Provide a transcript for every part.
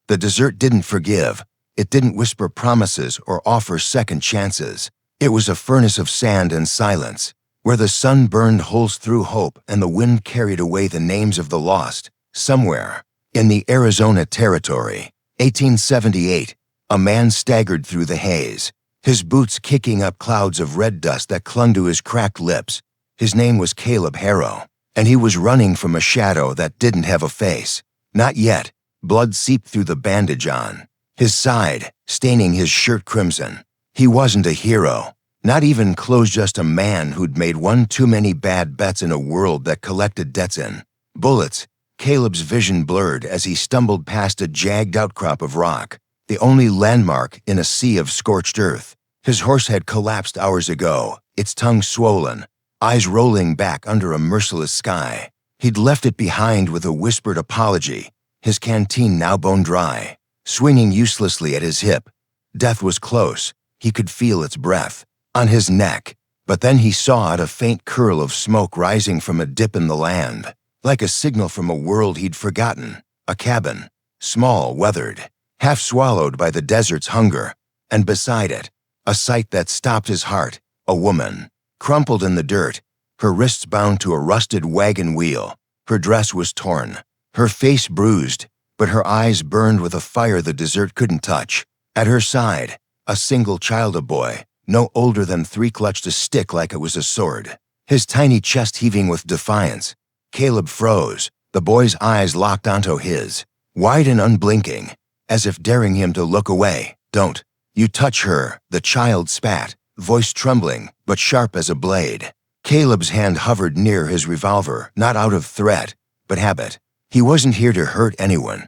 The desert didn't forgive. It didn't whisper promises or offer second chances. It was a furnace of sand and silence, where the sun burned holes through hope and the wind carried away the names of the lost. Somewhere in the Arizona Territory, 1878, a man staggered through the haze, his boots kicking up clouds of red dust that clung to his cracked lips. His name was Caleb Harrow, and he was running from a shadow that didn't have a face. Not yet. Blood seeped through the bandage on his side, staining his shirt crimson. He wasn't a hero, not even close, just a man who'd made one too many bad bets in a world that collected debts in bullets. Caleb's vision blurred as he stumbled past a jagged outcrop of rock, the only landmark in a sea of scorched earth. His horse had collapsed hours ago, its tongue swollen, eyes rolling back under a merciless sky. He'd left it behind with a whispered apology, his canteen now bone dry, swinging uselessly at his hip. Death was close. He could feel its breath on his neck, but then he saw it, a faint curl of smoke rising from a dip in the land, like a signal from a world he'd forgotten. A cabin, small, weathered, half swallowed by the desert's hunger, and beside it, a sight that stopped his heart, a woman, crumpled in the dirt, her wrists bound to a rusted wagon wheel. Her dress was torn, her face bruised, but her eyes burned with a fire the desert couldn't touch. At her side, a single child, a boy, no older than 3, clutched a stick like it was a sword, his tiny chest heaving with defiance. Caleb froze, the boy's eyes locked onto his, wide and unblinking, as if daring him to look away. "Don't you touch her," the child spat, voice trembling but sharp as a blade. Caleb's hand hovered near his revolver, not out of threat, but habit. He wasn't here to hurt anyone.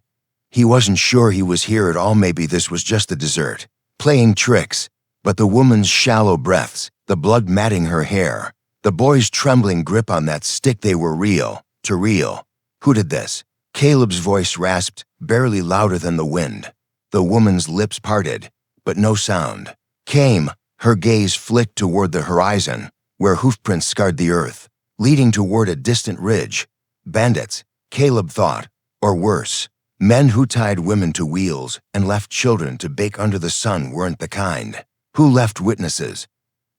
He wasn't sure he was here at all. Maybe this was just the desert, playing tricks. But the woman's shallow breaths, the blood matting her hair, the boy's trembling grip on that stick, they were real, too real. Who did this? Caleb's voice rasped, barely louder than the wind. The woman's lips parted, but no sound came. Her gaze flicked toward the horizon, where hoofprints scarred the earth, leading toward a distant ridge. Bandits, Caleb thought, or worse, men who tied women to wheels and left children to bake under the sun weren't the kind who left witnesses.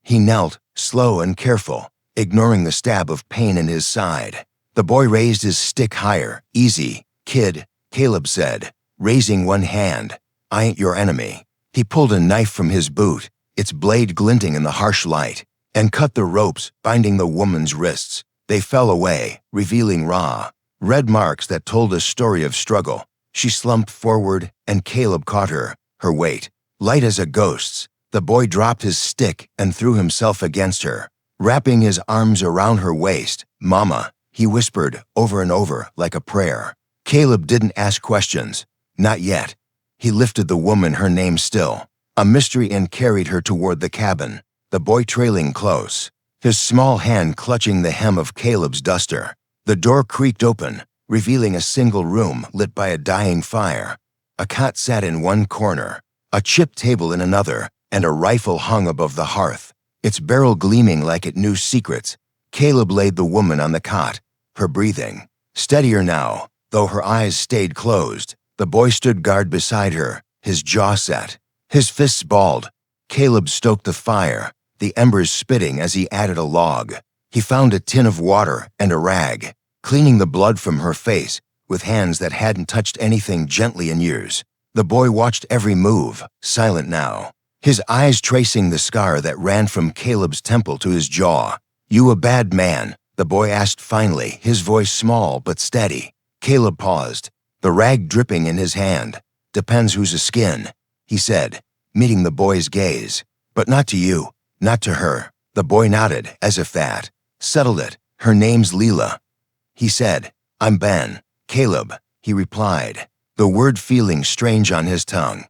He knelt, slow and careful, ignoring the stab of pain in his side. The boy raised his stick higher. "Easy, kid," Caleb said, raising one hand. "I ain't your enemy." He pulled a knife from his boot, its blade glinting in the harsh light, and cut the ropes binding the woman's wrists. They fell away, revealing raw, red marks that told a story of struggle. She slumped forward, and Caleb caught her, her weight light as a ghost's. The boy dropped his stick and threw himself against her, wrapping his arms around her waist. "Mama," he whispered over and over like a prayer. Caleb didn't ask questions. Not yet. He lifted the woman, her name still a mystery, and carried her toward the cabin, the boy trailing close, his small hand clutching the hem of Caleb's duster. The door creaked open, revealing a single room lit by a dying fire. A cot sat in one corner, a chipped table in another, and a rifle hung above the hearth, its barrel gleaming like it knew secrets. Caleb laid the woman on the cot, her breathing steadier now, though her eyes stayed closed. The boy stood guard beside her, his jaw set, his fists balled. Caleb stoked the fire, the embers spitting as he added a log. He found a tin of water and a rag, cleaning the blood from her face with hands that hadn't touched anything gently in years. The boy watched every move, silent now, his eyes tracing the scar that ran from Caleb's temple to his jaw. "You a bad man?" the boy asked finally, his voice small but steady. Caleb paused, the rag dripping in his hand. "Depends who's a skin," he said, meeting the boy's gaze. "But not to you, not to her." The boy nodded, as if that settled it. "Her name's Leela," he said. "I'm Ben." "Caleb," he replied, the word feeling strange on his tongue.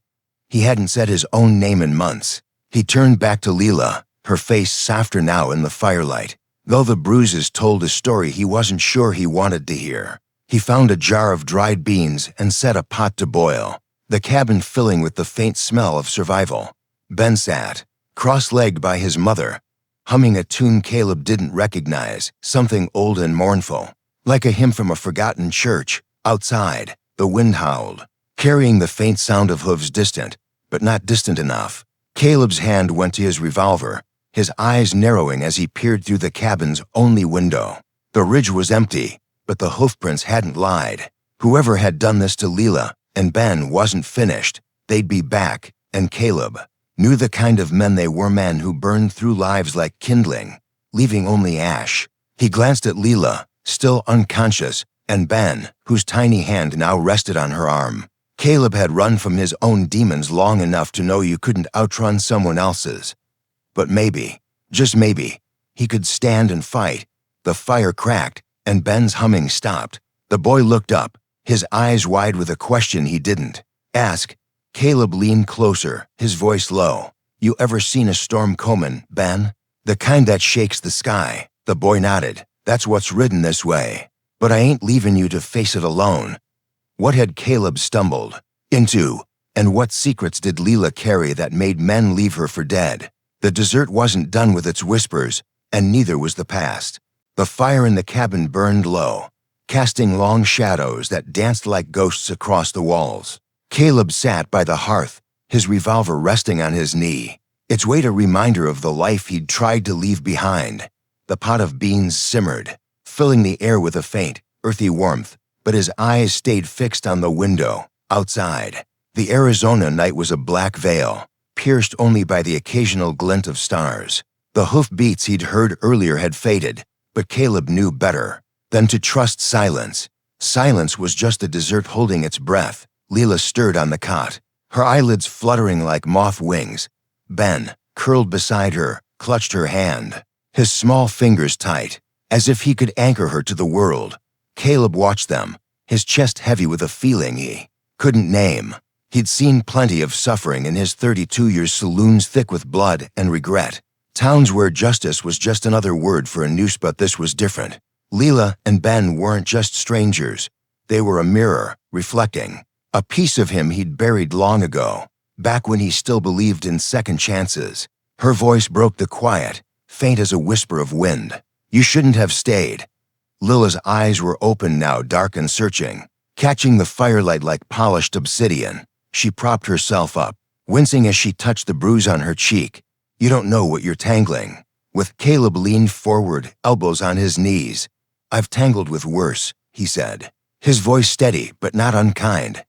He hadn't said his own name in months. He turned back to Leela, her face softer now in the firelight, though the bruises told a story he wasn't sure he wanted to hear. He found a jar of dried beans and set a pot to boil, the cabin filling with the faint smell of survival. Ben sat, cross-legged by his mother, humming a tune Caleb didn't recognize, something old and mournful, like a hymn from a forgotten church. Outside, the wind howled, carrying the faint sound of hooves distant, but not distant enough. Caleb's hand went to his revolver, his eyes narrowing as he peered through the cabin's only window. The ridge was empty, but the hoofprints hadn't lied. Whoever had done this to Leela and Ben wasn't finished. They'd be back, and Caleb knew the kind of men they were, men who burned through lives like kindling, leaving only ash. He glanced at Leela, still unconscious, and Ben, whose tiny hand now rested on her arm. Caleb had run from his own demons long enough to know you couldn't outrun someone else's. But maybe, just maybe, he could stand and fight. The fire cracked, and Ben's humming stopped. The boy looked up, his eyes wide with a question he didn't ask. Caleb leaned closer, his voice low. You ever seen a storm coming, Ben? The kind that shakes the sky. The boy nodded. That's what's ridden this way. But I ain't leaving you to face it alone. What had Caleb stumbled into, and what secrets did Leela carry that made men leave her for dead? The desert wasn't done with its whispers, and neither was the past. The fire in the cabin burned low, casting long shadows that danced like ghosts across the walls. Caleb sat by the hearth, his revolver resting on his knee, its weight a reminder of the life he'd tried to leave behind. The pot of beans simmered, filling the air with a faint, earthy warmth, but his eyes stayed fixed on the window, outside. The Arizona night was a black veil, pierced only by the occasional glint of stars. The hoofbeats he'd heard earlier had faded, but Caleb knew better than to trust silence. Silence was just the desert holding its breath. Leela stirred on the cot, her eyelids fluttering like moth wings. Ben, curled beside her, clutched her hand, his small fingers tight, as if he could anchor her to the world. Caleb watched them, his chest heavy with a feeling he couldn't name. He'd seen plenty of suffering in his 32 years, saloons thick with blood and regret, towns where justice was just another word for a noose, but this was different. Leela and Ben weren't just strangers. They were a mirror, reflecting a piece of him he'd buried long ago, back when he still believed in second chances. Her voice broke the quiet, faint as a whisper of wind. You shouldn't have stayed. Leela's eyes were open now, dark and searching, catching the firelight like polished obsidian. She propped herself up, wincing as she touched the bruise on her cheek. You don't know what you're tangling with. Caleb leaned forward, elbows on his knees. I've tangled with worse, he said, his voice steady but not unkind.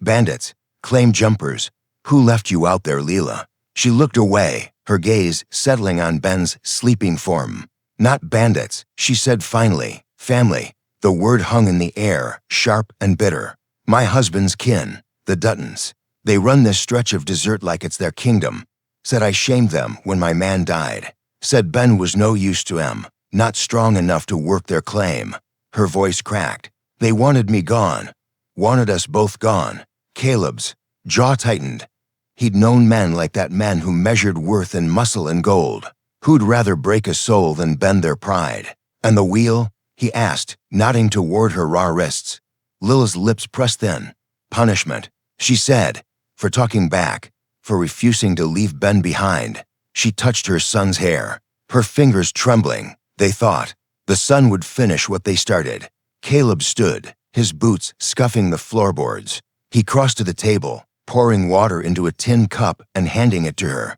Bandits, claim jumpers. Who left you out there, Leela? She looked away, her gaze settling on Ben's sleeping form. Not bandits, she said finally. Family. The word hung in the air, sharp and bitter. My husband's kin, the Duttons. They run this stretch of desert like it's their kingdom. Said I shamed them when my man died. Said Ben was no use to them, not strong enough to work their claim. Her voice cracked. They wanted me gone. Wanted us both gone. Caleb's jaw tightened. He'd known men like that, men who measured worth in muscle and gold, who'd rather break a soul than bend their pride. And the wheel? He asked, nodding toward her raw wrists. Leela's lips pressed thin. Punishment, she said, for talking back, for refusing to leave Ben behind. She touched her son's hair, her fingers trembling. They thought the son would finish what they started. Caleb stood, his boots scuffing the floorboards. He crossed to the table, pouring water into a tin cup and handing it to her.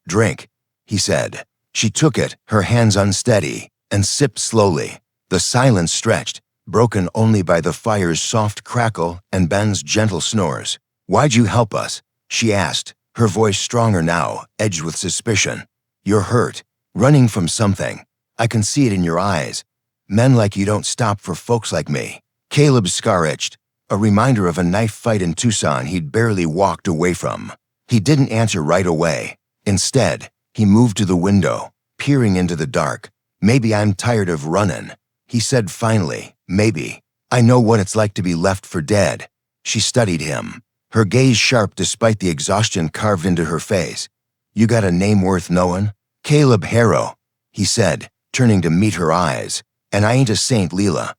Drink, he said. She took it, her hands unsteady, and sipped slowly. The silence stretched, broken only by the fire's soft crackle and Ben's gentle snores. Why'd you help us? She asked, her voice stronger now, edged with suspicion. You're hurt, running from something. I can see it in your eyes. Men like you don't stop for folks like me. Caleb's scar itched, a reminder of a knife fight in Tucson he'd barely walked away from. He didn't answer right away. Instead, he moved to the window, peering into the dark. Maybe I'm tired of running, he said finally. Maybe. I know what it's like to be left for dead. She studied him, her gaze sharp despite the exhaustion carved into her face. You got a name worth knowing? Caleb Harrow, he said, turning to meet her eyes. And I ain't a saint, Leela.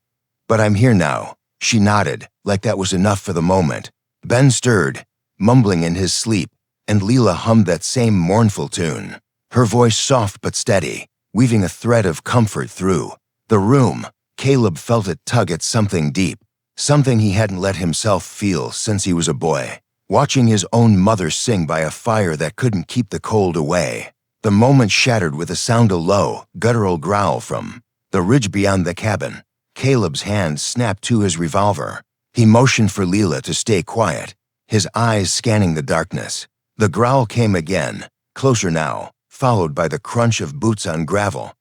But I'm here now. She nodded, like that was enough for the moment. Ben stirred, mumbling in his sleep, and Leela hummed that same mournful tune, her voice soft but steady, weaving a thread of comfort through the room. Caleb felt it tug at something deep, something he hadn't let himself feel since he was a boy. Watching his own mother sing by a fire that couldn't keep the cold away. The moment shattered with a sound, a low, guttural growl from the ridge beyond the cabin. Caleb's hand snapped to his revolver. He motioned for Leela to stay quiet, his eyes scanning the darkness. The growl came again, closer now, followed by the crunch of boots on gravel.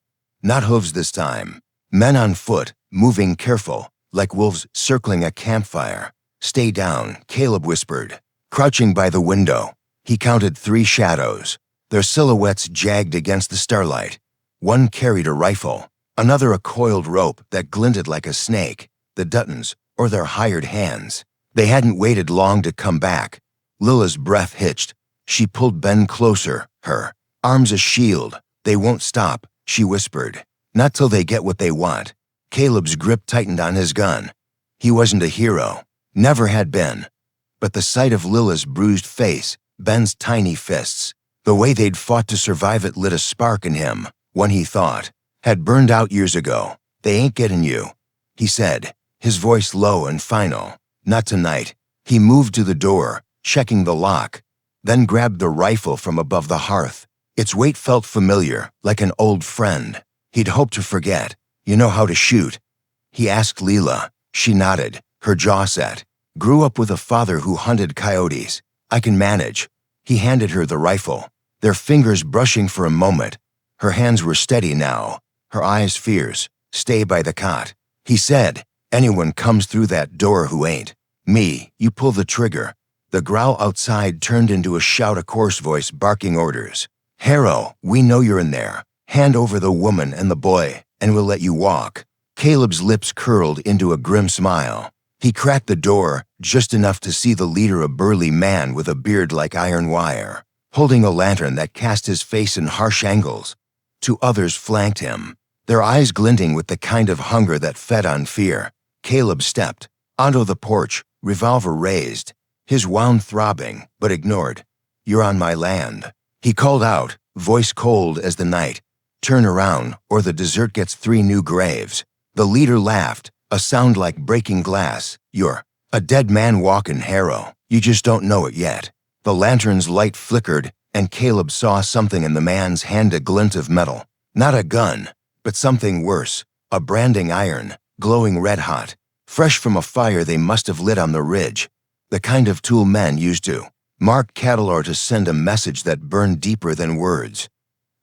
Not hooves this time. Men on foot, moving careful, like wolves circling a campfire. "Stay down," Caleb whispered. Crouching by the window, he counted 3 shadows, their silhouettes jagged against the starlight. One carried a rifle, another a coiled rope that glinted like a snake. The Duttons, or their hired hands. They hadn't waited long to come back. Lila's breath hitched. She pulled Ben closer, her arms a shield. "They won't stop," she whispered. "Not till they get what they want." Caleb's grip tightened on his gun. He wasn't a hero, never had been. But the sight of Lila's bruised face, Ben's tiny fists, the way they'd fought to survive it lit a spark in him, one he thought had burned out years ago. "They ain't getting you," he said, his voice low and final. "Not tonight." He moved to the door, checking the lock, then grabbed the rifle from above the hearth. Its weight felt familiar, like an old friend he'd hoped to forget. "You know how to shoot?" he asked Leela. She nodded, her jaw set. "Grew up with a father who hunted coyotes. I can manage." He handed her the rifle, their fingers brushing for a moment. Her hands were steady now, her eyes fierce. "Stay by the cot," he said. "Anyone comes through that door who ain't me, you pull the trigger." The growl outside turned into a shout, a coarse voice barking orders. "Harrow, we know you're in there. Hand over the woman and the boy, and we'll let you walk." Caleb's lips curled into a grim smile. He cracked the door just enough to see the leader, a burly man with a beard like iron wire, holding a lantern that cast his face in harsh angles. 2 others flanked him, their eyes glinting with the kind of hunger that fed on fear. Caleb stepped onto the porch, revolver raised, his wound throbbing, but ignored. "You're on my land," he called out, voice cold as the night. "Turn around, or the desert gets 3 new graves." The leader laughed, a sound like breaking glass. "You're a dead man walking, Harrow. You just don't know it yet." The lantern's light flickered, and Caleb saw something in the man's hand, a glint of metal. Not a gun, but something worse, a branding iron, glowing red-hot, fresh from a fire they must have lit on the ridge. The kind of tool men used to mark cattle or to send a message that burned deeper than words.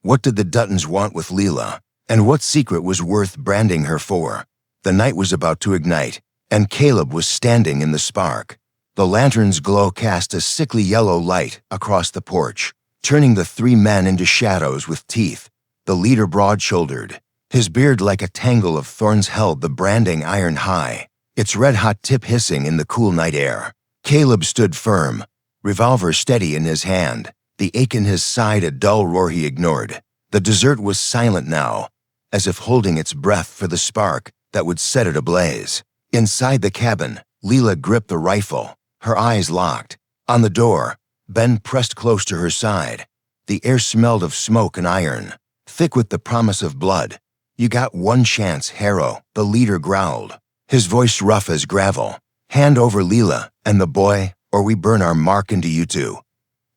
What did the Duttons want with Leela? And what secret was worth branding her for? The night was about to ignite, and Caleb was standing in the spark. The lantern's glow cast a sickly yellow light across the porch, turning the 3 men into shadows with teeth. The leader, broad-shouldered, his beard like a tangle of thorns, held the branding iron high, its red-hot tip hissing in the cool night air. Caleb stood firm, revolver steady in his hand, the ache in his side a dull roar he ignored. The desert was silent now, as if holding its breath for the spark that would set it ablaze. Inside the cabin, Leela gripped the rifle, her eyes locked. On the door, Ben pressed close to her side. The air smelled of smoke and iron, thick with the promise of blood. "You got one chance, Harrow," the leader growled, his voice rough as gravel. "Hand over Leela and the boy, or we burn our mark into you 2.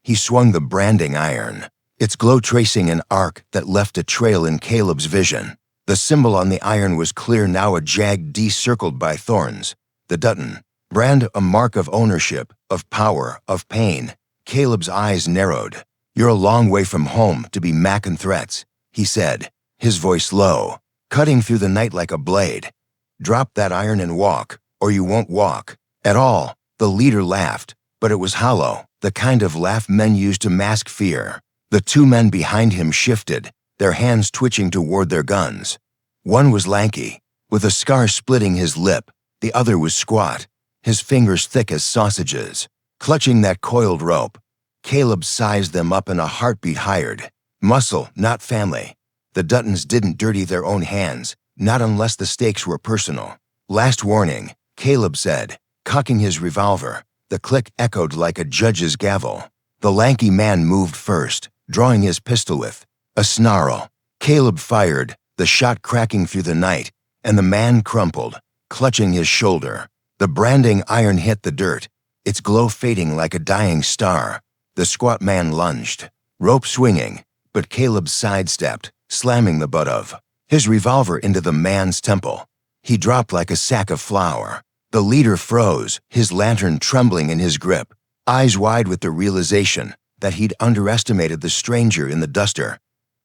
He swung the branding iron, its glow tracing an arc that left a trail in Caleb's vision. The symbol on the iron was clear now, a jagged D circled by thorns. The Dutton brand, a mark of ownership, of power, of pain. Caleb's eyes narrowed. "You're a long way from home to be macking threats," he said, his voice low, cutting through the night like a blade. "Drop that iron and walk, or you won't walk at all." The leader laughed, but it was hollow, the kind of laugh men use to mask fear. The 2 men behind him shifted, their hands twitching toward their guns. One was lanky, with a scar splitting his lip. The other was squat, his fingers thick as sausages, clutching that coiled rope. Caleb sized them up in a heartbeat. Hired muscle, not family. The Duttons didn't dirty their own hands, not unless the stakes were personal. "Last warning," Caleb said, cocking his revolver. The click echoed like a judge's gavel. The lanky man moved first, drawing his pistol with a snarl. Caleb fired, the shot cracking through the night, and the man crumpled, clutching his shoulder. The branding iron hit the dirt, its glow fading like a dying star. The squat man lunged, rope swinging, but Caleb sidestepped, slamming the butt of his revolver into the man's temple. He dropped like a sack of flour. The leader froze, his lantern trembling in his grip, eyes wide with the realization that he'd underestimated the stranger in the duster.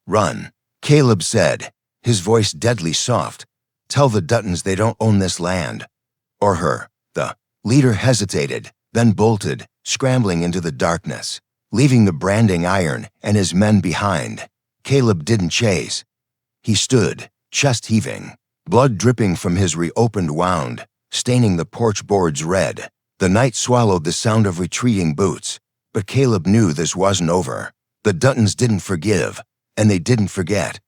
"Run," Caleb said, his voice deadly soft. "Tell the Duttons they don't own this land. Or her." The leader hesitated, then bolted, scrambling into the darkness, leaving the branding iron and his men behind. Caleb didn't chase. He stood, chest heaving, blood dripping from his reopened wound, staining the porch boards red. The night swallowed the sound of retreating boots, but Caleb knew this wasn't over. The Duttons didn't forgive, and they didn't forget.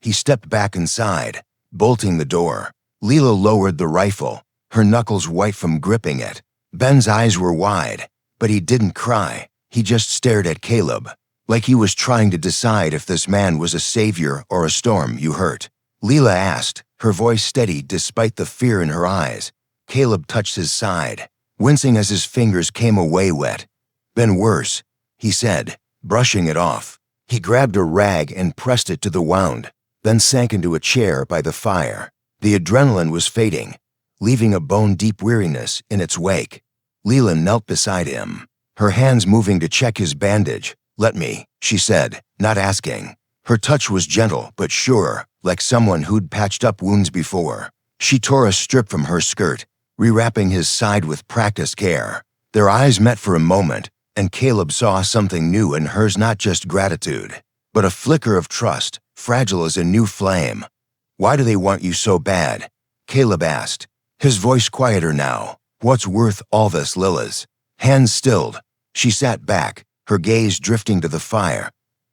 He stepped back inside, bolting the door. Leela lowered the rifle, her knuckles white from gripping it. Ben's eyes were wide, but he didn't cry. He just stared at Caleb, like he was trying to decide if this man was a savior or a storm you hurt. Leela asked, her voice steady despite the fear in her eyes. Caleb touched his side, wincing as his fingers came away wet. "Been worse," he said, brushing it off. He grabbed a rag and pressed it to the wound, then sank into a chair by the fire. The adrenaline was fading, leaving a bone-deep weariness in its wake. Leela knelt beside him, her hands moving to check his bandage. "Let me," she said, not asking. Her touch was gentle but sure, like someone who'd patched up wounds before. She tore a strip from her skirt, rewrapping his side with practiced care. Their eyes met for a moment, and Caleb saw something new in hers, not just gratitude, but a flicker of trust, fragile as a new flame. "Why do they want you so bad?" Caleb asked, his voice quieter now. "What's worth all this, Lila's?" Hands stilled. She sat back, her gaze drifting to the fire.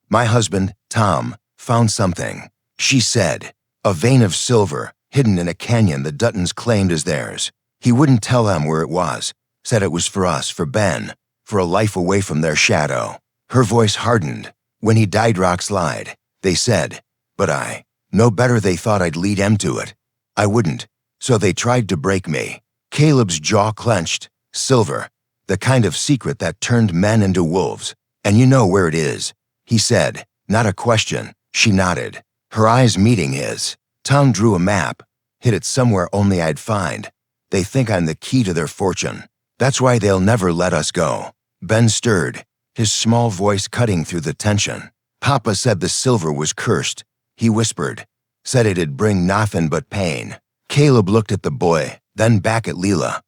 "My husband, Tom, found something," she said. "A vein of silver, hidden in a canyon the Duttons claimed as theirs. He wouldn't tell them where it was, said it was for us, for Ben, for a life away from their shadow." Her voice hardened. "When he died rock slide, they said, but I know better. They thought I'd lead them to it. I wouldn't, so they tried to break me." Caleb's jaw clenched. "Silver, the kind of secret that turned men into wolves. And you know where it is," he said, not a question. She nodded, her eyes meeting his. "Tom drew a map, hid it somewhere only I'd find. They think I'm the key to their fortune. That's why they'll never let us go." Ben stirred, his small voice cutting through the tension. "Papa said the silver was cursed," he whispered. "Said it'd bring nothing but pain." Caleb looked at the boy, then back at Leela.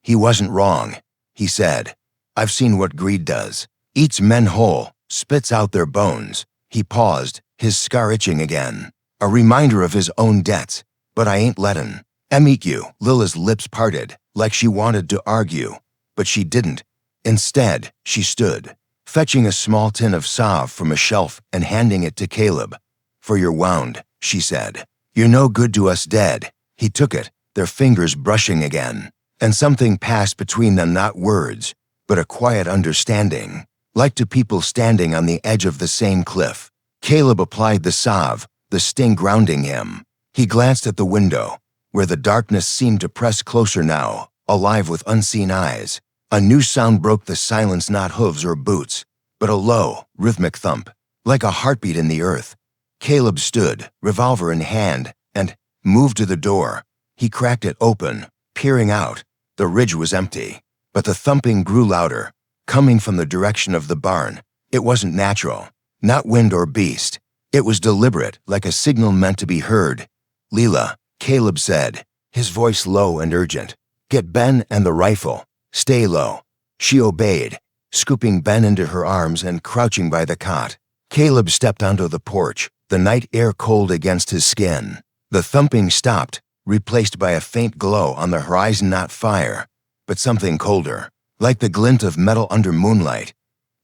"He wasn't wrong," he said. "I've seen what greed does. Eats men whole, spits out their bones." He paused, his scar itching again, a reminder of his own debts. "But I ain't lettin' 'em eat you." Lila's lips parted, like she wanted to argue, but she didn't. Instead, she stood, fetching a small tin of salve from a shelf and handing it to Caleb. "For your wound," she said. "You're no good to us dead." He took it, their fingers brushing again, and something passed between them, not words, but a quiet understanding, like two people standing on the edge of the same cliff. Caleb applied the salve, the sting grounding him. He glanced at the window, where the darkness seemed to press closer now, alive with unseen eyes. A new sound broke the silence, not hooves or boots, but a low, rhythmic thump, like a heartbeat in the earth. Caleb stood, revolver in hand, and moved to the door. He cracked it open, peering out. The ridge was empty, but the thumping grew louder, coming from the direction of the barn. It wasn't natural, not wind or beast. It was deliberate, like a signal meant to be heard. "Leela," Caleb said, his voice low and urgent. "Get Ben and the rifle. Stay low." She obeyed, scooping Ben into her arms and crouching by the cot. Caleb stepped onto the porch, the night air cold against his skin. The thumping stopped, replaced by a faint glow on the horizon, not fire, but something colder, like the glint of metal under moonlight.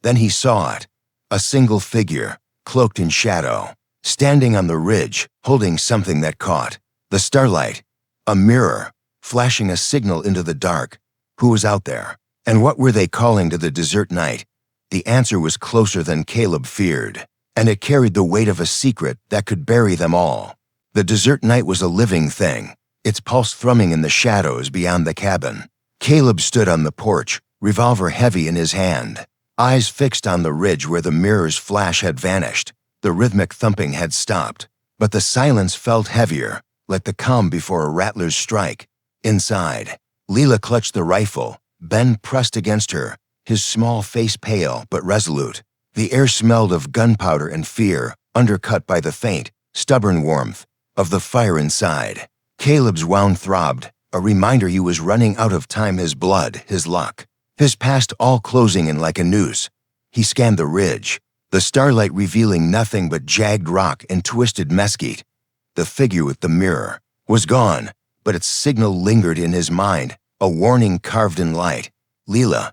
Then he saw it, a single figure, cloaked in shadow, standing on the ridge, holding something that caught the starlight, a mirror, flashing a signal into the dark. Who was out there? And what were they calling to the desert night? The answer was closer than Caleb feared, and it carried the weight of a secret that could bury them all. The desert night was a living thing, its pulse thrumming in the shadows beyond the cabin. Caleb stood on the porch, revolver heavy in his hand, eyes fixed on the ridge where the mirror's flash had vanished. The rhythmic thumping had stopped, but the silence felt heavier, like the calm before a rattler's strike. Inside, Leela clutched the rifle, Ben pressed against her, his small face pale but resolute. The air smelled of gunpowder and fear, undercut by the faint, stubborn warmth of the fire inside. Caleb's wound throbbed, a reminder he was running out of time, his blood, his luck, his past all closing in like a noose. He scanned the ridge, the starlight revealing nothing but jagged rock and twisted mesquite. The figure with the mirror was gone, but its signal lingered in his mind, a warning carved in light. Leela,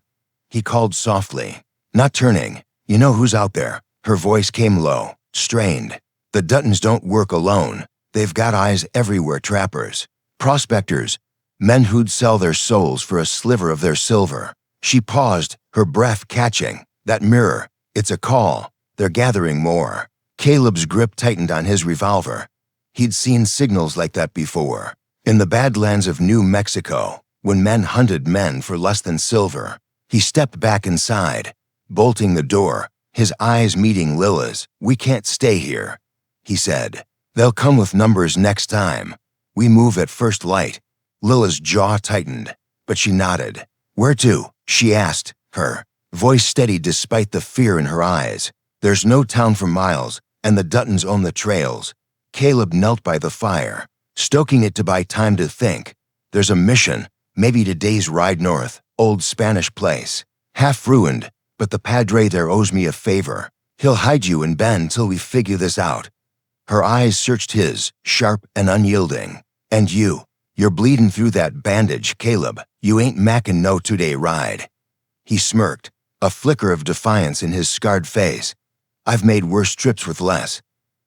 he called softly, not turning. You know who's out there? Her voice came low, strained. The Duttons don't work alone. They've got eyes everywhere, trappers, prospectors, men who'd sell their souls for a sliver of their silver. She paused, her breath catching. That mirror, it's a call. They're gathering more. Caleb's grip tightened on his revolver. He'd seen signals like that before. In the Badlands of New Mexico, when men hunted men for less than silver. He stepped back inside, bolting the door, his eyes meeting Lila's. We can't stay here, he said. They'll come with numbers next time. We move at first light. Lila's jaw tightened, but she nodded. Where to? She asked, her voice steady despite the fear in her eyes. There's no town for miles, and the Duttons own the trails. Caleb knelt by the fire, stoking it to buy time to think. There's a mission, maybe today's ride north, old Spanish place. Half ruined, but the padre there owes me a favor. He'll hide you and Ben till we figure this out. Her eyes searched his, sharp and unyielding. And you're bleeding through that bandage, Caleb. You ain't mackin' no two-day ride. He smirked, a flicker of defiance in his scarred face. I've made worse trips with less.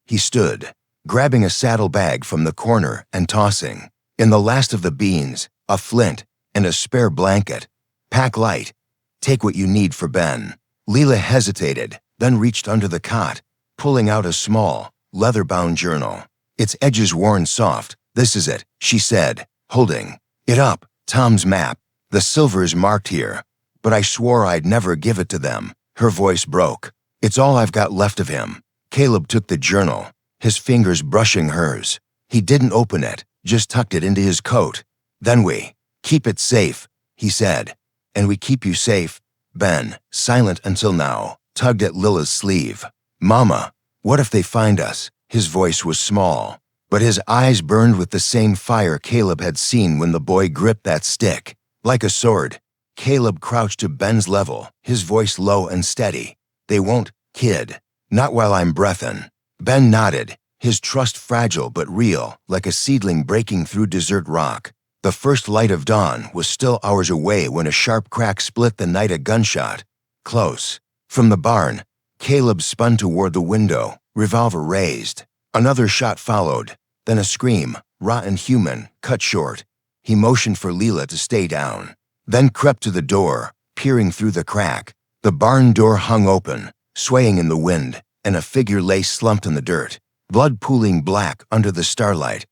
He stood, grabbing a saddlebag from the corner and tossing, in the last of the beans, a flint and a spare blanket. Pack light. Take what you need for Ben. Leela hesitated, then reached under the cot, pulling out a small, leather-bound journal. Its edges worn soft. This is it, she said, holding it up. Tom's map. The silver is marked here, but I swore I'd never give it to them. Her voice broke. It's all I've got left of him. Caleb took the journal, his fingers brushing hers. He didn't open it, just tucked it into his coat. Then we keep it safe, he said. And we keep you safe. Ben, silent until now, tugged at Lila's sleeve. Mama, what if they find us? His voice was small, but his eyes burned with the same fire Caleb had seen when the boy gripped that stick. Like a sword, Caleb crouched to Ben's level, his voice low and steady. They won't, kid. Not while I'm breathin'. Ben nodded, his trust fragile but real, like a seedling breaking through desert rock. The first light of dawn was still hours away when a sharp crack split the night. A gunshot. Close. From the barn, Caleb spun toward the window, revolver raised. Another shot followed, then a scream, raw and human, cut short. He motioned for Leela to stay down, then crept to the door, peering through the crack. The barn door hung open, swaying in the wind, and a figure lay slumped in the dirt, blood pooling black under the starlight.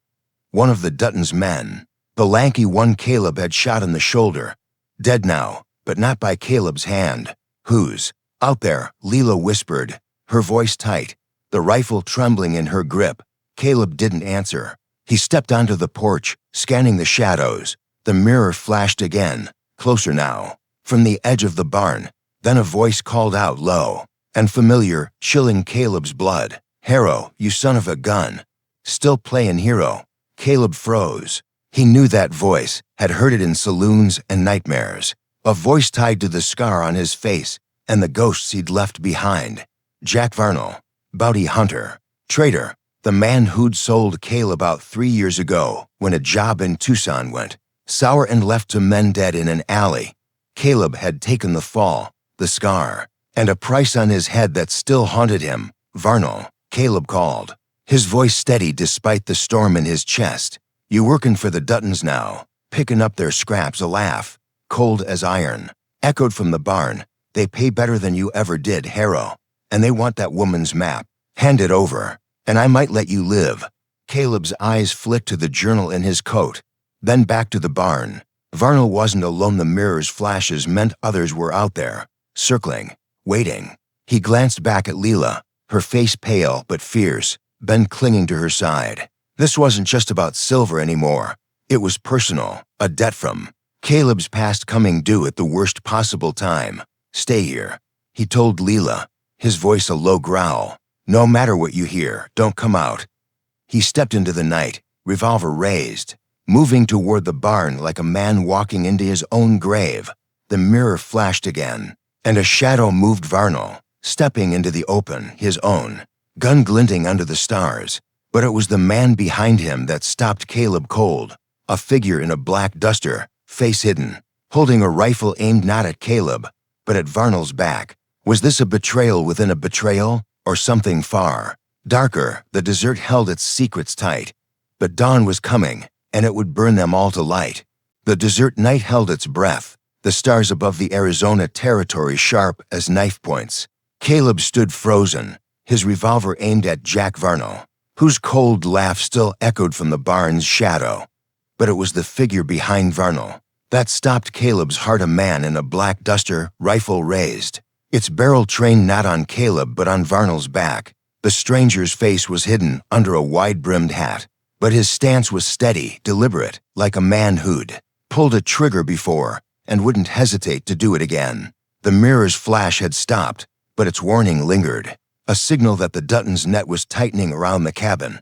One of the Duttons' men. The lanky one Caleb had shot in the shoulder. Dead now, but not by Caleb's hand. Who's out there? Leela whispered, her voice tight, the rifle trembling in her grip. Caleb didn't answer. He stepped onto the porch, scanning the shadows. The mirror flashed again, closer now, from the edge of the barn. Then a voice called out low and familiar, chilling Caleb's blood. Harrow, you son of a gun. Still playing hero. Caleb froze. He knew that voice, had heard it in saloons and nightmares. A voice tied to the scar on his face and the ghosts he'd left behind. Jack Varnell, bounty hunter, traitor, the man who'd sold Caleb out 3 years ago when a job in Tucson went sour and left 2 men dead in an alley. Caleb had taken the fall, the scar, and a price on his head that still haunted him. Varnell, Caleb called, his voice steady despite the storm in his chest. You working for the Duttons now, picking up their scraps. A laugh, cold as iron, echoed from the barn. They pay better than you ever did, Harrow, and they want that woman's map. Hand it over, and I might let you live. Caleb's eyes flicked to the journal in his coat, then back to the barn. Varnell wasn't alone. The mirror's flashes meant others were out there, circling, waiting. He glanced back at Leela, her face pale but fierce, Ben clinging to her side. This wasn't just about silver anymore. It was personal, a debt from Caleb's past coming due at the worst possible time. Stay here, he told Leela, his voice a low growl. No matter what you hear, don't come out. He stepped into the night, revolver raised, moving toward the barn like a man walking into his own grave. The mirror flashed again, and a shadow moved Varnell, stepping into the open, his own, gun glinting under the stars. But it was the man behind him that stopped Caleb cold, a figure in a black duster, face hidden, holding a rifle aimed not at Caleb, but at Varnell's back. Was this a betrayal within a betrayal, or something far darker? The desert held its secrets tight, but dawn was coming, and it would burn them all to light. The desert night held its breath, the stars above the Arizona territory sharp as knife points. Caleb stood frozen, his revolver aimed at Jack Varnell, whose cold laugh still echoed from the barn's shadow. But it was the figure behind Varnell that stopped Caleb's heart, a man in a black duster, rifle raised, its barrel trained not on Caleb but on Varnell's back. The stranger's face was hidden under a wide-brimmed hat, but his stance was steady, deliberate, like a man who'd pulled a trigger before and wouldn't hesitate to do it again. The mirror's flash had stopped, but its warning lingered, a signal that the Duttons' net was tightening around the cabin.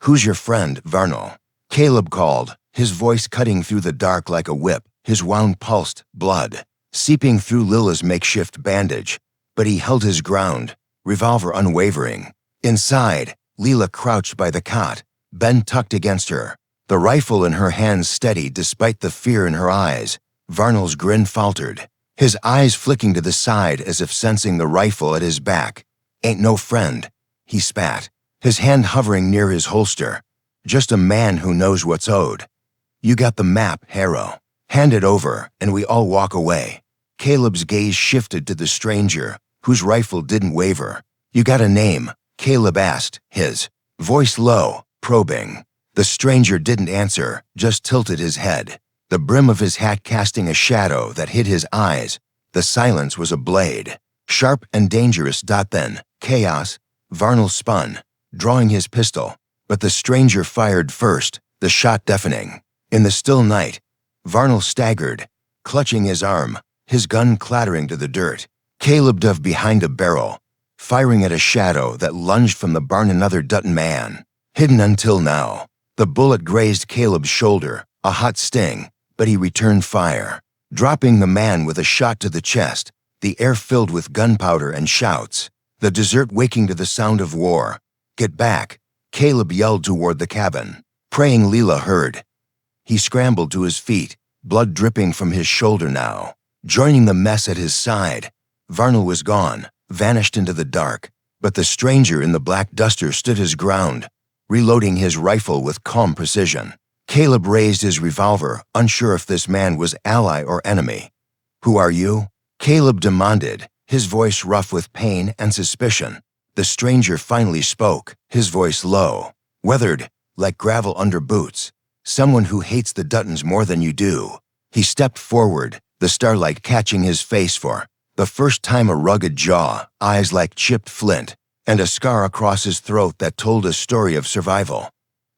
Who's your friend, Varnell? Caleb called, his voice cutting through the dark like a whip, his wound pulsed, blood seeping through Lila's makeshift bandage. But he held his ground, revolver unwavering. Inside, Leela crouched by the cot, Ben tucked against her, the rifle in her hands steady despite the fear in her eyes. Varnell's grin faltered, his eyes flicking to the side as if sensing the rifle at his back. Ain't no friend, he spat, his hand hovering near his holster. Just a man who knows what's owed. You got the map, Harrow. Hand it over, and we all walk away. Caleb's gaze shifted to the stranger, whose rifle didn't waver. You got a name? Caleb asked, his voice low, probing. The stranger didn't answer, just tilted his head, the brim of his hat casting a shadow that hid his eyes. The silence was a blade, sharp and dangerous. Then, chaos. Varnell spun, drawing his pistol, but the stranger fired first, the shot deafening. In the still night, Varnell staggered, clutching his arm, his gun clattering to the dirt. Caleb dove behind a barrel, firing at a shadow that lunged from the barn. Another Dutton man, hidden until now. The bullet grazed Caleb's shoulder, a hot sting, but he returned fire, dropping the man with a shot to the chest. The air filled with gunpowder and shouts, the desert waking to the sound of war. Get back, Caleb yelled toward the cabin, praying Leela heard. He scrambled to his feet, blood dripping from his shoulder now, joining the mess at his side. Varnell was gone, vanished into the dark, but the stranger in the black duster stood his ground, reloading his rifle with calm precision. Caleb raised his revolver, unsure if this man was ally or enemy. Who are you? Caleb demanded, his voice rough with pain and suspicion. The stranger finally spoke, his voice low, weathered, like gravel under boots. Someone who hates the Duttons more than you do. He stepped forward, the starlight catching his face for the first time, a rugged jaw, eyes like chipped flint, and a scar across his throat that told a story of survival.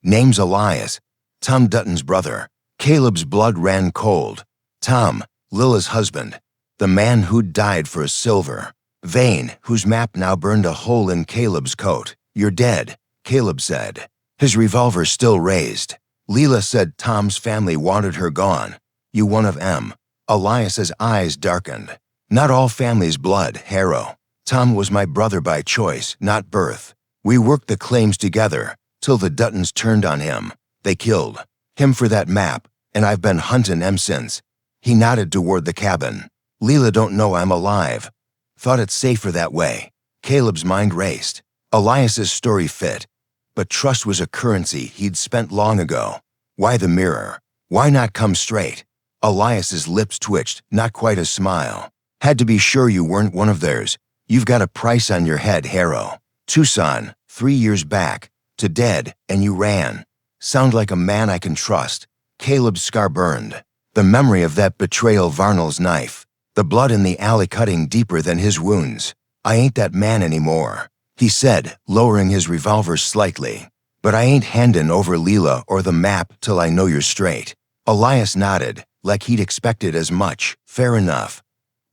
Name's Elias, Tom Dutton's brother. Caleb's blood ran cold. Tom, Lila's husband, the man who'd died for a silver vein, whose map now burned a hole in Caleb's coat. You're dead, Caleb said, his revolver still raised. Leela said Tom's family wanted her gone. You one of them. Elias's eyes darkened. Not all families' blood, Harrow. Tom was my brother by choice, not birth. We worked the claims together, till the Duttons turned on him. They killed him for that map, and I've been hunting him since. He nodded toward the cabin. Leela don't know I'm alive. Thought it safer that way. Caleb's mind raced. Elias's story fit, but trust was a currency he'd spent long ago. Why the mirror? Why not come straight? Elias's lips twitched, not quite a smile. Had to be sure you weren't one of theirs. You've got a price on your head, Harrow. Tucson, 3 years back. to dead, and you ran. Sound like a man I can trust. Caleb's scar burned. The memory of that betrayal, Varnell's knife. The blood in the alley cutting deeper than his wounds. I ain't that man anymore, he said, lowering his revolver slightly. But I ain't handin' over Leela or the map till I know you're straight. Elias nodded, like he'd expected as much. Fair enough.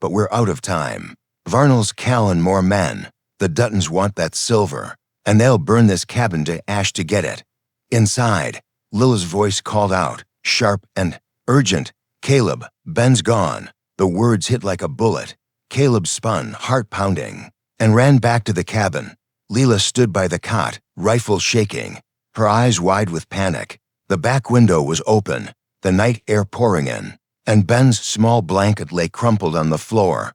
But we're out of time. Varnell's calling more men. The Duttons want that silver, and they'll burn this cabin to ash to get it. Inside, Lila's voice called out, sharp and urgent. Caleb, Ben's gone. The words hit like a bullet. Caleb spun, heart pounding, and ran back to the cabin. Leela stood by the cot, rifle shaking, her eyes wide with panic. The back window was open, the night air pouring in, and Ben's small blanket lay crumpled on the floor.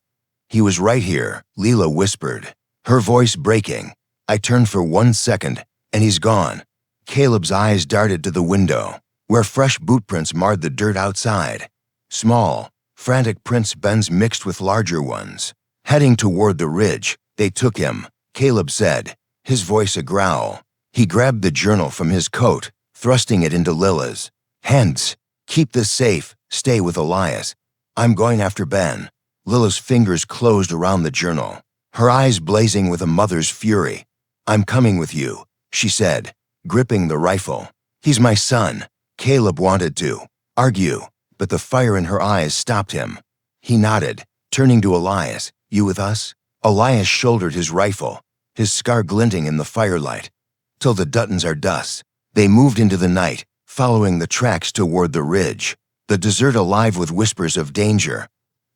He was right here, Leela whispered, her voice breaking. I turned for 1 second, and he's gone. Caleb's eyes darted to the window, where fresh boot prints marred the dirt outside. Small, frantic prints Ben's mixed with larger ones. Heading toward the ridge, they took him, Caleb said, his voice a growl. He grabbed the journal from his coat, thrusting it into Lila's hands. Keep this safe, stay with Elias. I'm going after Ben. Lila's fingers closed around the journal, her eyes blazing with a mother's fury. I'm coming with you, she said, gripping the rifle. He's my son. Caleb wanted to argue, but the fire in her eyes stopped him. He nodded, turning to Elias. You with us? Elias shouldered his rifle, his scar glinting in the firelight. Till the Duttons are dust. They moved into the night, following the tracks toward the ridge, the desert alive with whispers of danger.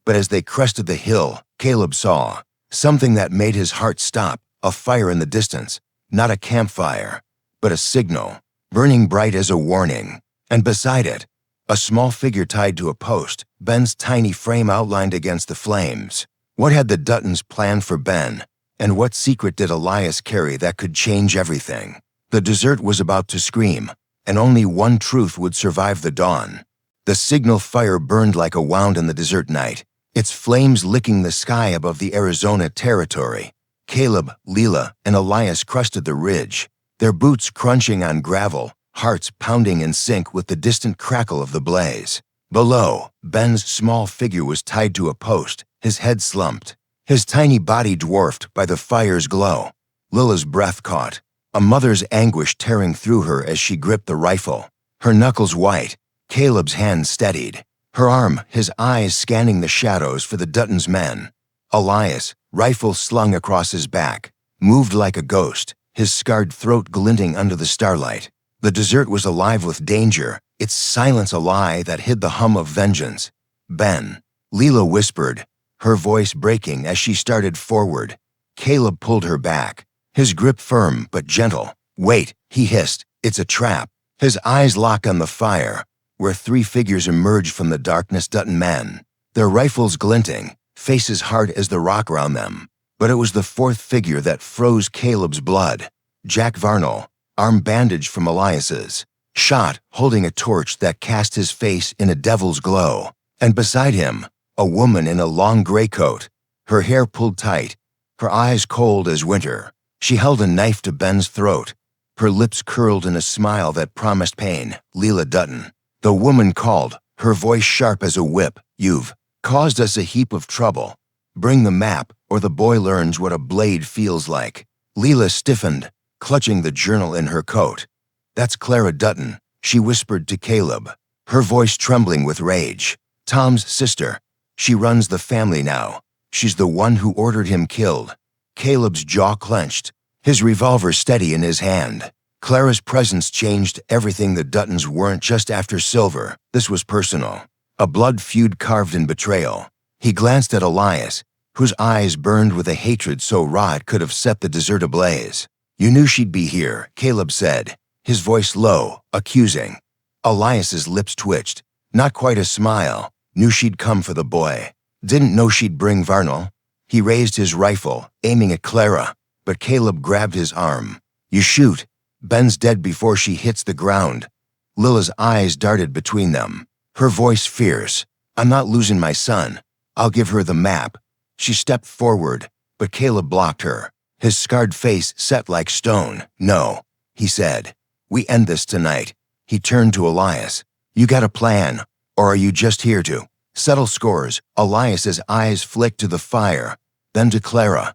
But as they crested the hill, Caleb saw something that made his heart stop, a fire in the distance, not a campfire, but a signal, burning bright as a warning. And beside it, a small figure tied to a post, Ben's tiny frame outlined against the flames. What had the Duttons planned for Ben? And what secret did Elias carry that could change everything? The desert was about to scream, and only one truth would survive the dawn. The signal fire burned like a wound in the desert night, its flames licking the sky above the Arizona territory. Caleb, Leela, and Elias crested the ridge, their boots crunching on gravel, hearts pounding in sync with the distant crackle of the blaze. Below, Ben's small figure was tied to a post, his head slumped, his tiny body dwarfed by the fire's glow. Lila's breath caught, a mother's anguish tearing through her as she gripped the rifle, her knuckles white. Caleb's hand steadied, her arm, his eyes scanning the shadows for the Duttons' men. Elias, rifle slung across his back, moved like a ghost, his scarred throat glinting under the starlight. The desert was alive with danger, its silence a lie that hid the hum of vengeance. Ben, Leela whispered, her voice breaking as she started forward. Caleb pulled her back, his grip firm but gentle. Wait, he hissed, it's a trap. His eyes locked on the fire, where 3 figures emerged from the darkness. Dutton men, their rifles glinting, faces hard as the rock around them. But it was the 4th figure that froze Caleb's blood. Jack Varnell, arm bandaged from Elias's, shot, holding a torch that cast his face in a devil's glow. And beside him, a woman in a long gray coat, her hair pulled tight, her eyes cold as winter. She held a knife to Ben's throat, her lips curled in a smile that promised pain. Leela Dutton. The woman called, her voice sharp as a whip. You've caused us a heap of trouble. Bring the map, or the boy learns what a blade feels like. Leela stiffened, clutching the journal in her coat. That's Clara Dutton, she whispered to Caleb, her voice trembling with rage. Tom's sister. She runs the family now. She's the one who ordered him killed. Caleb's jaw clenched, his revolver steady in his hand. Clara's presence changed everything. The Duttons weren't just after silver. This was personal. A blood feud carved in betrayal. He glanced at Elias, whose eyes burned with a hatred so raw it could have set the desert ablaze. You knew she'd be here, Caleb said, his voice low, accusing. Elias's lips twitched. Not quite a smile. Knew she'd come for the boy. Didn't know she'd bring Varnell. He raised his rifle, aiming at Clara, but Caleb grabbed his arm. You shoot. Ben's dead before she hits the ground. Lila's eyes darted between them, her voice fierce. I'm not losing my son. I'll give her the map. She stepped forward, but Caleb blocked her, his scarred face set like stone. No. he said. "We end this tonight." He turned to Elias. "You got a plan, or are you just here to settle scores?" Elias's eyes flicked to the fire, then to Clara.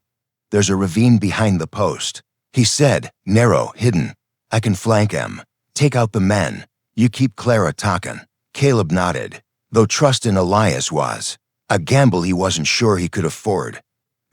"There's a ravine behind the post," he said, "narrow, hidden. I can flank him. Take out the men. You keep Clara talking." Caleb nodded, though trust in Elias was a gamble he wasn't sure he could afford.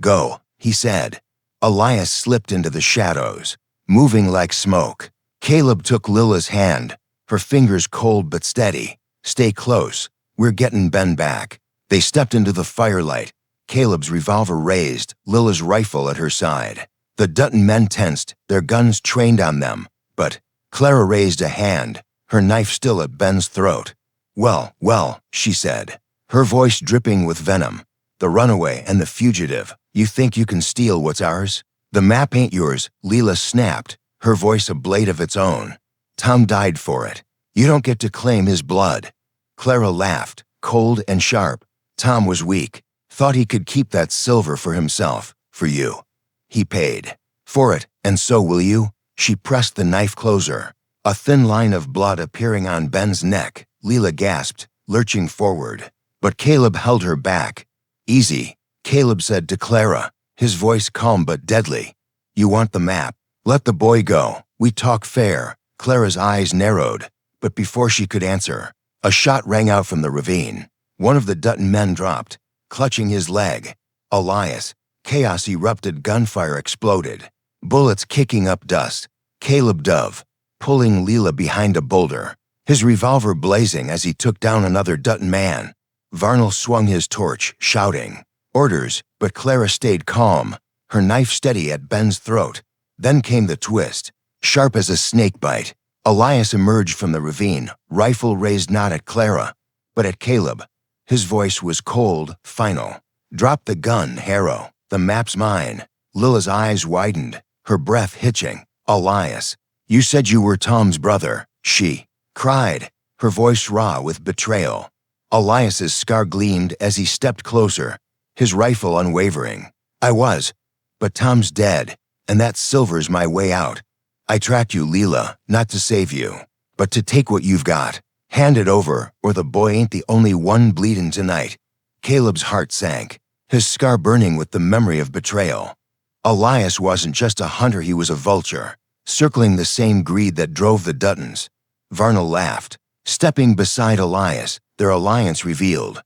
"Go," he said. Elias slipped into the shadows, moving like smoke. Caleb took Lila's hand, her fingers cold but steady. "Stay close. We're getting Ben back." They stepped into the firelight, Caleb's revolver raised, Lila's rifle at her side. The Dutton men tensed, their guns trained on them, but Clara raised a hand, her knife still at Ben's throat. Well, she said, her voice dripping with venom. "The runaway and the fugitive. You think you can steal what's ours? The map ain't yours," Lila snapped, her voice a blade of its own. "Tom died for it. You don't get to claim his blood." Clara laughed, cold and sharp. "Tom was weak, thought he could keep that silver for himself, for you. He paid for it, and so will you." She pressed the knife closer, a thin line of blood appearing on Ben's neck. Lila gasped, lurching forward, but Caleb held her back. "Easy," Caleb said to Clara, his voice calm but deadly. "You want the map? Let the boy go. We talk fair." Clara's eyes narrowed, but before she could answer, a shot rang out from the ravine. One of the Dutton men dropped, clutching his leg. Elias. Chaos erupted, gunfire exploded, bullets kicking up dust. Caleb dove, pulling Lila behind a boulder, his revolver blazing as he took down another Dutton man. Varnell swung his torch, shouting orders, but Clara stayed calm, her knife steady at Ben's throat. Then came the twist, sharp as a snake bite. Elias emerged from the ravine, rifle raised not at Clara, but at Caleb. His voice was cold, final. "Drop the gun, Harrow. The map's mine." Lila's eyes widened, her breath hitching. "Elias, you said you were Tom's brother," she cried, her voice raw with betrayal. Elias's scar gleamed as he stepped closer, his rifle unwavering. "I was, but Tom's dead, and that silver's my way out. I tracked you, Lila, not to save you, but to take what you've got. Hand it over, or the boy ain't the only one bleeding tonight." Caleb's heart sank, his scar burning with the memory of betrayal. Elias wasn't just a hunter, he was a vulture, circling the same greed that drove the Duttons. Varnell laughed, stepping beside Elias, their alliance revealed.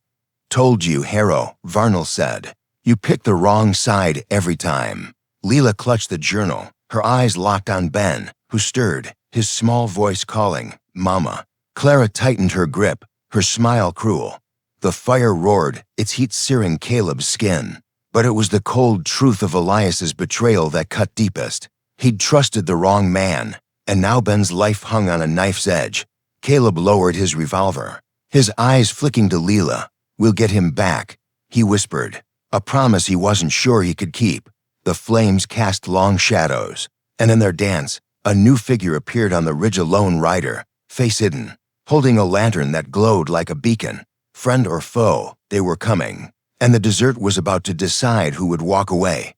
"Told you, Harrow," Varnell said. "You picked the wrong side every time." Lila clutched the journal, her eyes locked on Ben, who stirred, his small voice calling, "Mama." Clara tightened her grip, her smile cruel. The fire roared, its heat searing Caleb's skin. But it was the cold truth of Elias's betrayal that cut deepest. He'd trusted the wrong man, and now Ben's life hung on a knife's edge. Caleb lowered his revolver, his eyes flicking to Lila. "We'll get him back," he whispered, a promise he wasn't sure he could keep. The flames cast long shadows, and in their dance, a new figure appeared on the ridge, a lone rider, face hidden, holding a lantern that glowed like a beacon. Friend or foe, they were coming, and the desert was about to decide who would walk away.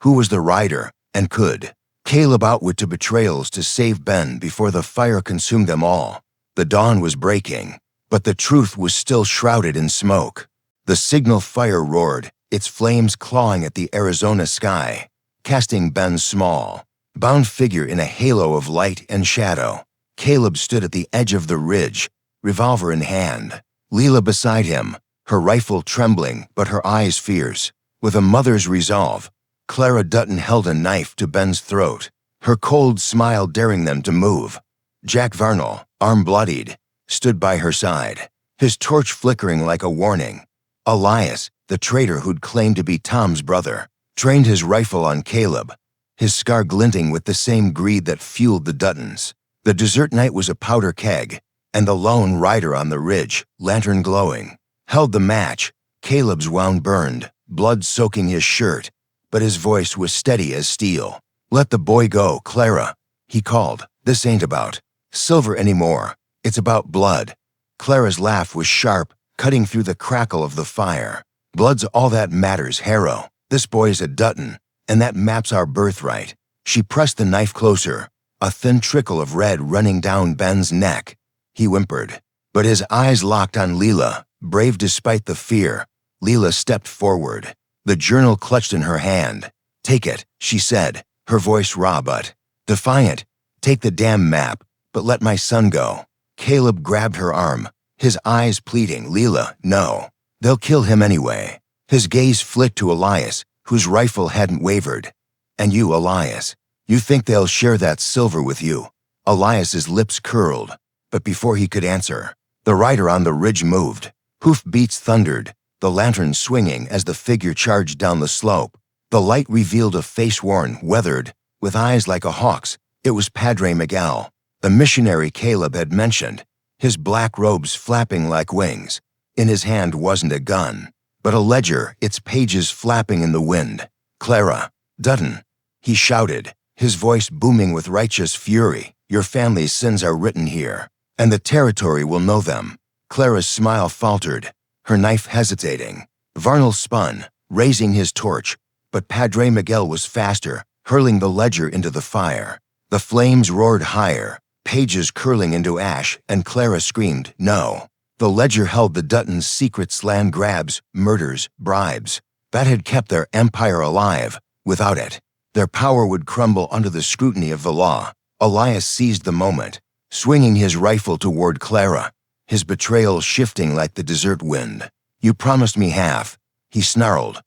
Who was the rider, and could Caleb outwit to betrayals to save Ben before the fire consumed them all? The dawn was breaking, but the truth was still shrouded in smoke. The signal fire roared, its flames clawing at the Arizona sky, casting Ben's small, bound figure in a halo of light and shadow. Caleb stood at the edge of the ridge, revolver in hand. Lila beside him, her rifle trembling but her eyes fierce. With a mother's resolve, Clara Dutton held a knife to Ben's throat, her cold smile daring them to move. Jack Varnell, arm bloodied, stood by her side, his torch flickering like a warning. Elias, the traitor who'd claimed to be Tom's brother, trained his rifle on Caleb, his scar glinting with the same greed that fueled the Duttons. The desert night was a powder keg, and the lone rider on the ridge, lantern glowing, held the match. Caleb's wound burned, blood soaking his shirt, but his voice was steady as steel. "Let the boy go, Clara," he called. "This ain't about silver anymore. It's about blood." Clara's laugh was sharp, cutting through the crackle of the fire. "Blood's all that matters, Harrow. This boy's a Dutton, and that map's our birthright." She pressed the knife closer, a thin trickle of red running down Ben's neck. He whimpered, but his eyes locked on Leela, brave despite the fear. Leela stepped forward, the journal clutched in her hand. "Take it," she said, her voice raw but defiant. "Take the damn map, but let my son go." Caleb grabbed her arm, his eyes pleading. "Leela, no. They'll kill him anyway." His gaze flicked to Elias, whose rifle hadn't wavered. "And you, Elias, you think they'll share that silver with you?" Elias's lips curled, but before he could answer, the rider on the ridge moved. Hoofbeats thundered, the lantern swinging as the figure charged down the slope. The light revealed a face worn, weathered, with eyes like a hawk's. It was Padre Miguel, the missionary Caleb had mentioned, his black robes flapping like wings. In his hand wasn't a gun, but a ledger, its pages flapping in the wind. "Clara, Dutton," he shouted, his voice booming with righteous fury. "Your family's sins are written here, and the territory will know them." Clara's smile faltered, her knife hesitating. Varnell spun, raising his torch, but Padre Miguel was faster, hurling the ledger into the fire. The flames roared higher, pages curling into ash, and Clara screamed, "No." The ledger held the Duttons' secrets, land grabs, murders, bribes. That had kept their empire alive. Without it, their power would crumble under the scrutiny of the law. Elias seized the moment, swinging his rifle toward Clara, his betrayal shifting like the desert wind. "You promised me half," he snarled.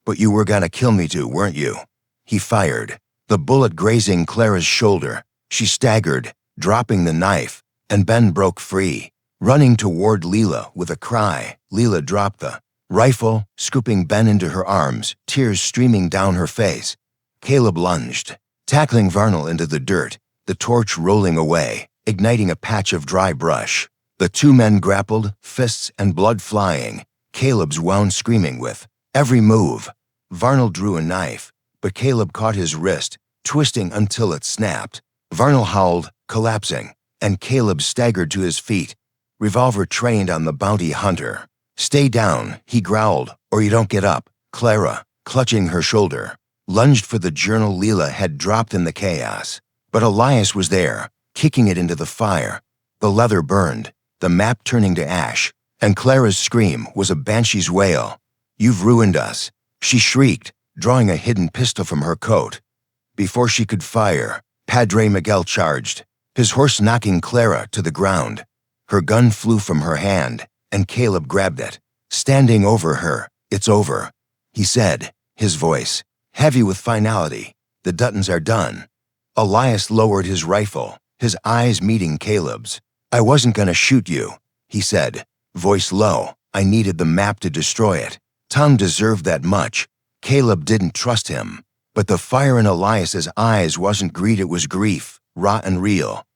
"But you were gonna kill me too, weren't you?" He fired, the bullet grazing Clara's shoulder. She staggered, dropping the knife, and Ben broke free, running toward Leela with a cry. Leela dropped the rifle, scooping Ben into her arms, tears streaming down her face. Caleb lunged, tackling Varnell into the dirt, the torch rolling away, igniting a patch of dry brush. The two men grappled, fists and blood flying. Caleb's wound screaming with every move. Varnell drew a knife, but Caleb caught his wrist, twisting until it snapped. Varnell howled, collapsing, and Caleb staggered to his feet, revolver trained on the bounty hunter. "Stay down," he growled, "or you don't get up." Clara, clutching her shoulder, lunged for the journal Leela had dropped in the chaos. But Elias was there, kicking it into the fire. The leather burned, the map turning to ash, and Clara's scream was a banshee's wail. "You've ruined us," she shrieked, drawing a hidden pistol from her coat. Before she could fire, Padre Miguel charged, his horse knocking Clara to the ground. Her gun flew from her hand, and Caleb grabbed it. Standing over her, "It's over," he said, his voice heavy with finality. "The Duttons are done." Elias lowered his rifle, his eyes meeting Caleb's. "I wasn't gonna shoot you," he said, voice low. "I needed the map to destroy it." Tom deserved that much. Caleb didn't trust him, but the fire in Elias's eyes wasn't greed, it was grief, raw and real.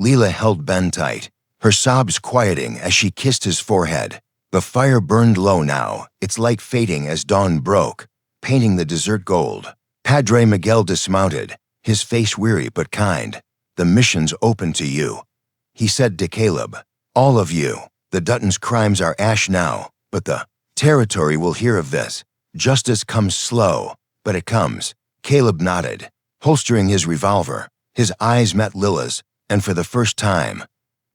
Leela held Ben tight, her sobs quieting as she kissed his forehead. The fire burned low now, its light fading as dawn broke, painting the desert gold. Padre Miguel dismounted, his face weary but kind. "The mission's open to you," he said to Caleb. "All of you. The Duttons' crimes are ash now, but the territory will hear of this. Justice comes slow, but it comes." Caleb nodded, holstering his revolver. His eyes met Lila's, and for the first time,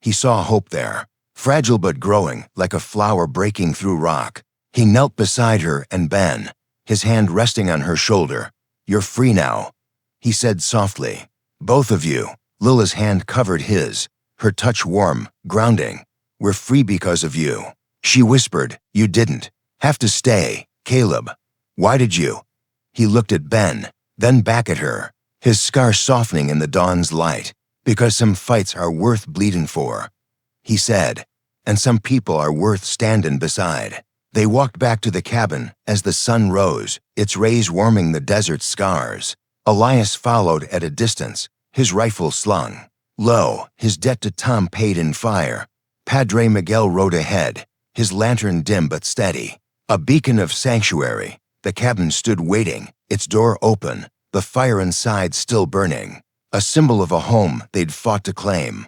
he saw hope there, fragile but growing, like a flower breaking through rock. He knelt beside her and Ben, his hand resting on her shoulder. "You're free now," he said softly. "Both of you." Lila's hand covered his, her touch warm, grounding. "We're free because of you." She whispered, "You didn't have to stay, Caleb. Why did you?" He looked at Ben, then back at her, his scar softening in the dawn's light. "Because some fights are worth bleeding for," he said, "and some people are worth standing beside." They walked back to the cabin as the sun rose, its rays warming the desert's scars. Elias followed at a distance, his rifle slung low, his debt to Tom paid in fire. Padre Miguel rode ahead, his lantern dim but steady, a beacon of sanctuary. The cabin stood waiting, its door open, the fire inside still burning, a symbol of a home they'd fought to claim.